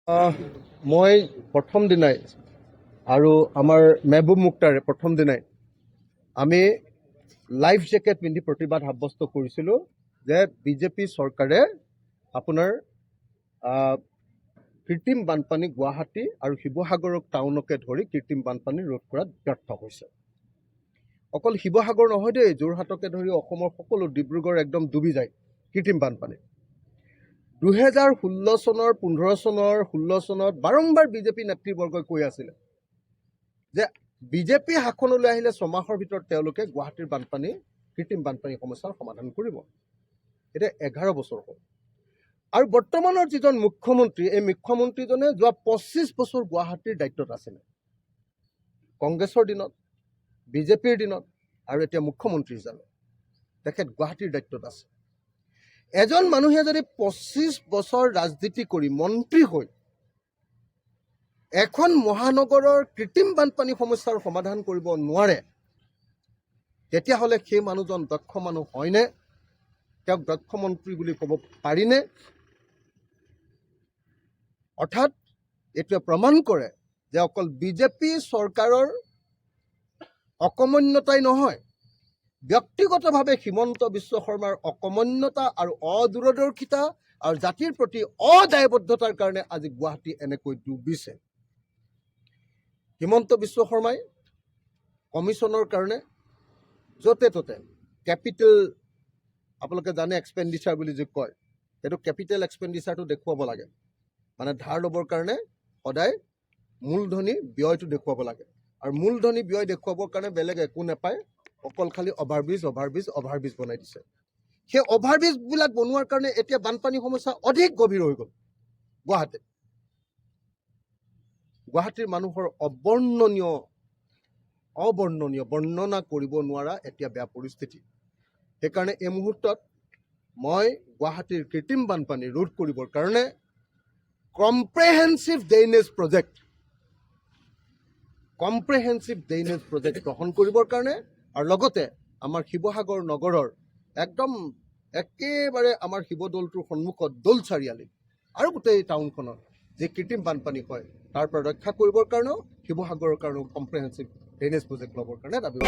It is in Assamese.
মই প্ৰথম দিনাই আৰু আমাৰ মেহবুব মুক্তাৰে প্ৰথম দিনাই আমি লাইফ জেকেট পিন্ধি প্ৰতিবাদ সাব্যস্ত কৰিছিলোঁ যে বিজেপি চৰকাৰে আপোনাৰ কৃত্ৰিম বানপানী গুৱাহাটী আৰু শিৱসাগৰ টাউনকে ধৰি কৃত্ৰিম বানপানী ৰোধ কৰাত ব্যৰ্থ হৈছে। অকল শিৱসাগৰ নহয় দেই, যোৰহাটকে ধৰি অসমৰ সকলো, ডিব্ৰুগড় একদম ডুবি যায় কৃত্ৰিম বানপানী। 2016 চনৰ 15 চনৰ 16 চনত বাৰম্বাৰ বিজেপি নেতৃবৰ্গই কৈ আছিলে যে বিজেপি শাসনলৈ আহিলে 6 মাহৰ ভিতৰত তেওঁলোকে গুৱাহাটীৰ বানপানী কৃত্ৰিম বানপানী সমস্যাৰ সমাধান কৰিব। এতিয়া 11 বছৰ হ'ল আৰু বৰ্তমানৰ যিজন মুখ্যমন্ত্ৰী, এই মুখ্যমন্ত্ৰীজনে যোৱা 25 বছৰ গুৱাহাটীৰ দায়িত্বত আছিলে। কংগ্ৰেছৰ দিনত, বিজেপিৰ দিনত আৰু এতিয়া মুখ্যমন্ত্ৰী হিচাপে তেখেত গুৱাহাটীৰ দায়িত্বত আছে। এজন মানুহে যদি 25 বছৰ ৰাজনীতি কৰি মন্ত্ৰী হৈ এখন মহানগৰৰ কৃত্ৰিম বানপানী সমস্যাৰ সমাধান কৰিব নোৱাৰে, তেতিয়াহ'লে সেই মানুহজন দক্ষ মানুহ হয়নে? তেওঁক দক্ষ মন্ত্ৰী বুলি ক'ব পাৰিনে? অৰ্থাৎ এইটোৱে প্ৰমাণ কৰে যে অকল বিজেপি চৰকাৰৰ অকমন্যতাই নহয়, ব্যক্তিগতভাৱে হিমন্ত বিশ্ব শৰ্মাৰ অকমন্যতা আৰু অদূৰদৰ্শিতা আৰু জাতিৰ প্ৰতি অদায়বদ্ধতাৰ কাৰণে আজি গুৱাহাটী এনেকৈ ডুবিছে। হিমন্ত বিশ্ব শৰ্মাই কমিশ্যনৰ কাৰণে য'তে ত'তে কেপিটেল, আপোনালোকে জানে এক্সপেণ্ডিচাৰ বুলি যে কয়, সেইটো কেপিটেল এক্সপেণ্ডিচাৰটো দেখুৱাব লাগে। মানে ধাৰ ল'বৰ কাৰণে সদায় মূলধনী ব্যয়টো দেখুৱাব লাগে, আৰু মূলধনী ব্যয় দেখুৱাবৰ কাৰণে বেলেগ একো নাপায়, অকল খালি অভাৰব্ৰিজ বনাই দিছে। সেই অভাৰব্ৰিজবিলাক বনোৱাৰ কাৰণে এতিয়া বানপানী সমস্যা অধিক গভীৰ হৈ গ'ল গুৱাহাটীত। গুৱাহাটীৰ মানুহৰ অবৰ্ণনীয় বৰ্ণনা কৰিব নোৱাৰা এতিয়া বেয়া পৰিস্থিতি। সেইকাৰণে এই মুহূৰ্তত মই গুৱাহাটীৰ কৃত্ৰিম বানপানী ৰোধ কৰিবৰ কাৰণে কম্প্ৰেহেনচিভ ড্ৰেইনেজ প্ৰজেক্ট গ্ৰহণ কৰিবৰ কাৰণে, আৰু লগতে আমাৰ শিৱসাগৰ নগৰৰ একদম একেবাৰে আমাৰ শিৱদৌলটোৰ সন্মুখত দৌল চাৰিআলি আৰু গোটেই টাউনখনত যি কৃত্ৰিম বানপানী হয় তাৰ পৰা ৰক্ষা কৰিবৰ কাৰণেও শিৱসাগৰৰ কাৰণেও কম্প্ৰেহেনচিভ ড্ৰেইনেজ প্ৰজেক্ট ল'বৰ কাৰণে দাবী